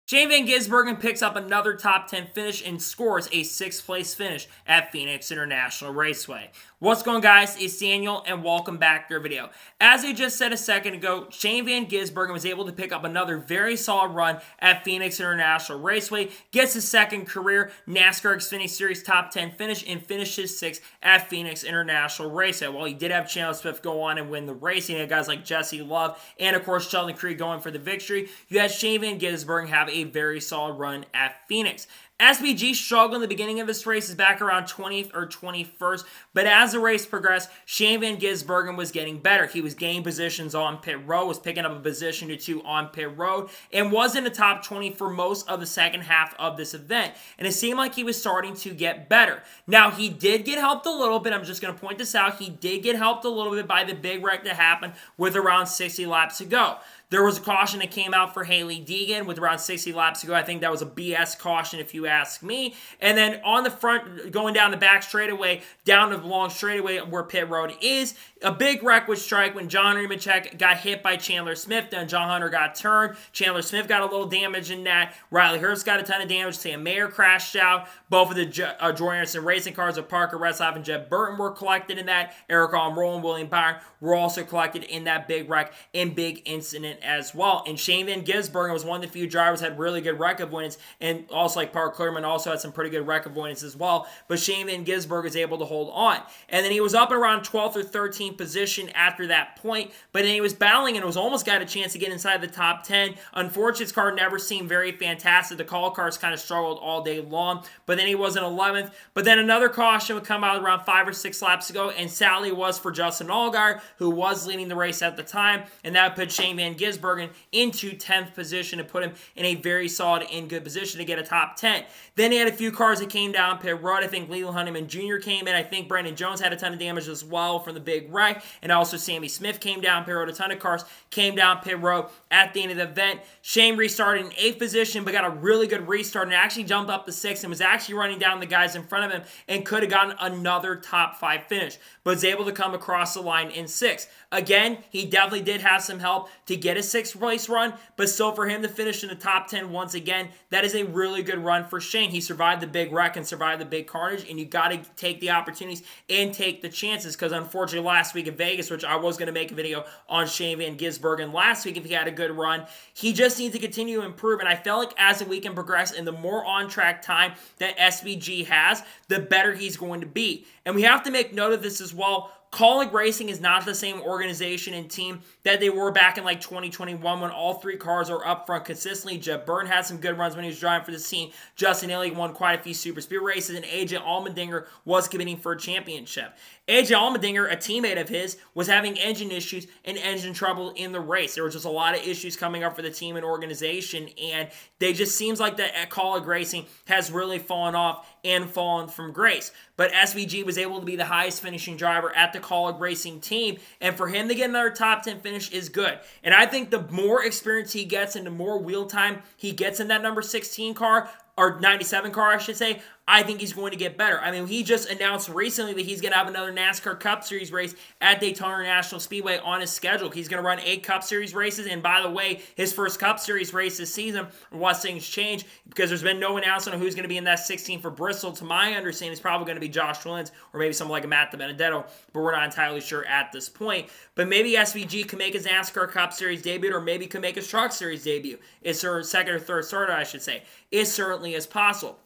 Shane Van Gisbergen picks up another top 10 finish and scores a 6th place finish at Phoenix International Raceway. What's going on, guys? It's Daniel and welcome back to our video. As I just said a second ago, Shane Van Gisbergen was able to pick up another very solid run at Phoenix International Raceway, gets his second career NASCAR Xfinity Series top 10 finish and finishes 6th at Phoenix International Raceway. While he did have Chandler Smith go on and win the race, he had guys like Jesse Love and of course Sheldon Creed going for the victory. You had Shane Van Gisbergen have a very solid run at Phoenix. SVG struggled in the beginning of this race, is back around 20th or 21st, but as the race progressed, Shane Van Gisbergen was getting better. He was gaining positions on pit road, was picking up a position or two on pit road, and was in the top 20 for most of the second half of this event, and it seemed like he was starting to get better. Now, he did get helped a little bit. I'm just going to point this out. He did get helped a little bit by the big wreck that happened with around 60 laps to go. There was a caution that came out for Hailie Deegan with around 60 laps to go. I think that was a BS caution if you ask me. And then on the front, going down the back straightaway, down the long straightaway where pit road is, a big wreck would strike when John Nemechek got hit by Chandler Smith. Then John Hunter got turned. Chandler Smith got a little damage in that. Riley Hurst got a ton of damage. Sam Mayer crashed out. Both of the Jordan Anderson racing cars of Parker Retzlaff and Jeb Burton were collected in that. Eric Almirola and William Byron were also collected in that big wreck and big incident as well. And Shane Van Gisbergen was one of the few drivers that had really good wreck avoidance, and also like Park Clearman also had some pretty good wreck avoidance as well. But Shane Van Gisbergen was able to hold on. And then he was up around 12th or 13th position after that point, but then he was battling and was almost got a chance to get inside the top 10. Unfortunately, his car never seemed very fantastic. The call cars kind of struggled all day long, but then he was in 11th. But then another caution would come out around 5 or 6 laps ago, and sadly was for Justin Allgaier, who was leading the race at the time, and that put Shane Van Gisbergen into 10th position to put him in a very solid and good position to get a top 10. Then he had a few cars that came down pit road. I think Leland Honeyman Jr. came in. I think Brandon Jones had a ton of damage as well from the big wreck, and also Sammy Smith came down pit road. A ton of cars came down pit road at the end of the event. Shane restarted in 8th position, but got a really good restart and actually jumped up to 6th and was actually running down the guys in front of him and could have gotten another top 5 finish, but was able to come across the line in 6th. Again, he definitely did have some help to get a 6th place run, but still for him to finish in the top 10 once again, that is a really good run for Shane. He survived the big wreck and survived the big carnage, and you got to take the opportunities and take the chances, because unfortunately last week in Vegas, which I was going to make a video on Shane Van Gisbergen last week if he had a good run, he just needs to continue to improve, and I felt like as the weekend progressed and the more on-track time that SVG has, the better he's going to be. And we have to make note of this as well. Kaulig Racing is not the same organization and team that they were back in like 2021 when all 3 cars are up front consistently. Jeb Burton had some good runs when he was driving for this team. Justin Haley won quite a few super speed races, and AJ Allmendinger was competing for a championship. AJ Allmendinger, a teammate of his, was having engine issues and engine trouble in the race. There was just a lot of issues coming up for the team and organization, and they just seems like that Kaulig Racing has really fallen off and fallen from grace. But SVG was able to be the highest finishing driver at the Kaulig Racing team, and for him to get another top 10 finish is good. And I think the more experience he gets and the more wheel time he gets in that number 16 car, or 97 car, I should say, I think he's going to get better. I mean, he just announced recently that he's going to have another NASCAR Cup Series race at Daytona International Speedway on his schedule. He's going to run 8 Cup Series races, and by the way, his first Cup Series race this season, unless things change, because there's been no announcement of who's going to be in that 16 for Bristol. To my understanding, it's probably going to be Josh Williams or maybe someone like a Matt DiBenedetto, but we're not entirely sure at this point. But maybe SVG can make his NASCAR Cup Series debut, or maybe can make his Truck Series debut. It's her second or third starter, I should say. It certainly is possible.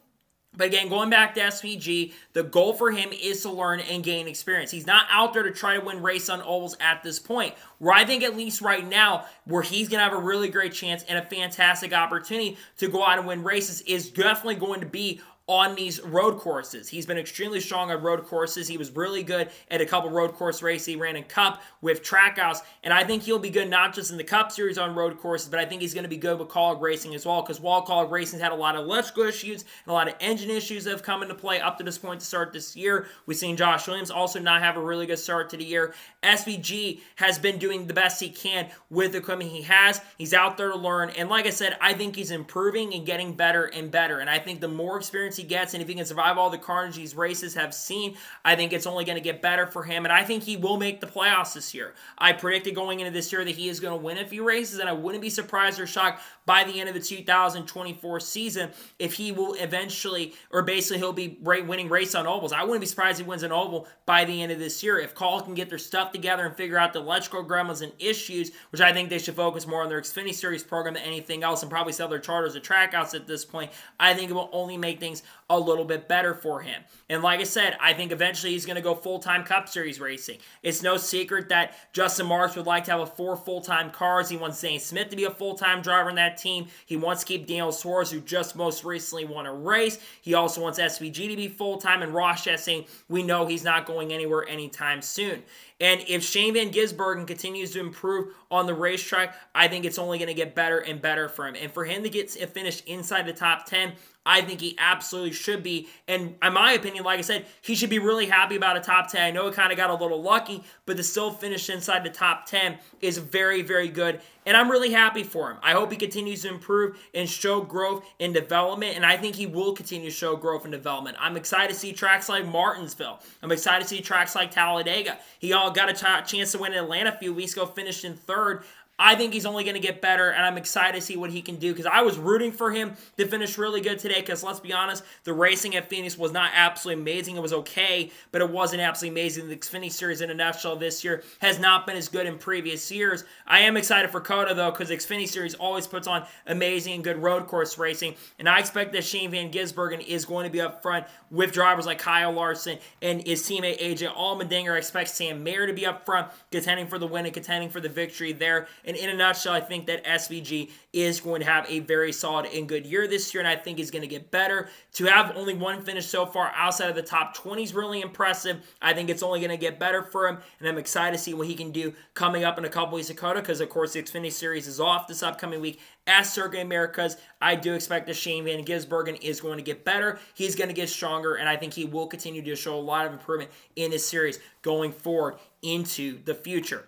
But again, going back to SVG, the goal for him is to learn and gain experience. He's not out there to try to win race on ovals at this point. Where I think at least right now, where he's going to have a really great chance and a fantastic opportunity to go out and win races is definitely going to be on these road courses. He's been extremely strong on road courses. He was really good at a couple road course races. He ran in Cup with Trackhouse, and I think he'll be good not just in the Cup Series on road courses, but I think he's going to be good with Kaulig Racing as well, because while Kaulig Racing's had a lot of electrical issues and a lot of engine issues that have come into play up to this point to start this year, we've seen Josh Williams also not have a really good start to the year. SVG has been doing the best he can with the equipment he has. He's out there to learn, and like I said, I think he's improving and getting better and better, and I think the more experience he gets, and if he can survive all the carnage these races have seen, I think it's only going to get better for him, and I think he will make the playoffs this year. I predicted going into this year that he is going to win a few races, and I wouldn't be surprised or shocked by the end of the 2024 season if he will eventually, or basically he'll be winning race on ovals. I wouldn't be surprised if he wins an oval by the end of this year. If Call can get their stuff together and figure out the electrical gremlins and issues, which I think they should focus more on their Xfinity Series program than anything else and probably sell their charters or trackouts at this point, I think it will only make things a little bit better for him. And like I said, I think eventually he's going to go full-time Cup Series racing. It's no secret that Justin Marks would like to have 4 full-time cars. He wants Zane Smith to be a full-time driver in that team. He wants to keep Daniel Suarez, who just most recently won a race. He also wants SVG to be full-time, and Ross Chastain, we know he's not going anywhere anytime soon. And if Shane Van Gisbergen continues to improve on the racetrack, I think it's only going to get better and better for him. And for him to get finished inside the top 10, I think he absolutely should be. And in my opinion, like I said, he should be really happy about a top 10. I know he kind of got a little lucky, but to still finish inside the top 10 is very, very good. And I'm really happy for him. I hope he continues to improve and show growth and development. And I think he will continue to show growth and development. I'm excited to see tracks like Martinsville. I'm excited to see tracks like Talladega. He all got a chance to win in Atlanta a few weeks ago, finished in 3rd. I think he's only going to get better, and I'm excited to see what he can do because I was rooting for him to finish really good today because, let's be honest, the racing at Phoenix was not absolutely amazing. It was okay, but it wasn't absolutely amazing. The Xfinity Series in a nutshell this year has not been as good in previous years. I am excited for COTA, though, because the Xfinity Series always puts on amazing and good road course racing, and I expect that Shane Van Gisbergen is going to be up front with drivers like Kyle Larson and his teammate AJ Allmendinger. I expect Sam Mayer to be up front, contending for the win and contending for the victory there. And in a nutshell, I think that SVG is going to have a very solid and good year this year, and I think he's going to get better. To have only one finish so far outside of the top 20 is really impressive. I think it's only going to get better for him, and I'm excited to see what he can do coming up in a couple weeks of COTA because, of course, the Xfinity Series is off this upcoming week at Circuit Americas. I do expect that Shane Van Gisbergen is going to get better. He's going to get stronger, and I think he will continue to show a lot of improvement in this series going forward into the future.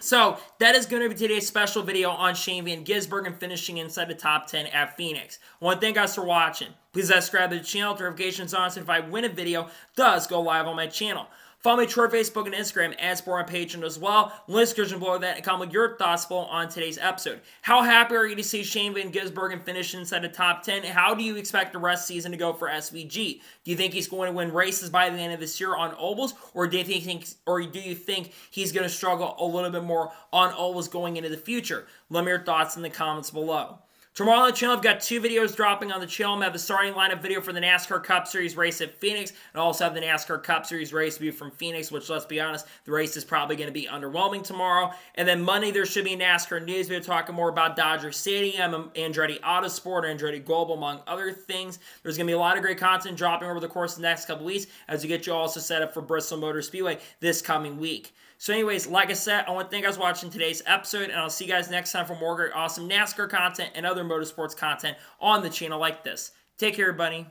So, that is going to be today's special video on Shane Van Gisbergen finishing inside the top 10 at Phoenix. I want to thank you guys for watching. Please subscribe to the channel, notifications on, so if I win a video, does go live on my channel. Follow me on Twitter, Facebook, and Instagram, and support on Patreon as well. Link description below that, and comment your thoughts below on today's episode. How happy are you to see Shane Van Gisbergen finish inside the top 10? How do you expect the rest of the season to go for SVG? Do you think he's going to win races by the end of this year on ovals, or do you think he's going to struggle a little bit more on ovals going into the future? Let me know your thoughts in the comments below. Tomorrow on the channel, I've got 2 videos dropping on the channel. I have the starting lineup video for the NASCAR Cup Series race at Phoenix, and I also have the NASCAR Cup Series race view from Phoenix, which, let's be honest, the race is probably going to be underwhelming tomorrow. And then Monday, there should be a NASCAR news video talking more about Dodger Stadium, Andretti Autosport, Andretti Global, among other things. There's going to be a lot of great content dropping over the course of the next couple weeks as we get you also set up for Bristol Motor Speedway this coming week. So anyways, like I said, I want to thank you guys for watching today's episode, and I'll see you guys next time for more great, awesome NASCAR content and other motorsports content on the channel like this. Take care, everybody.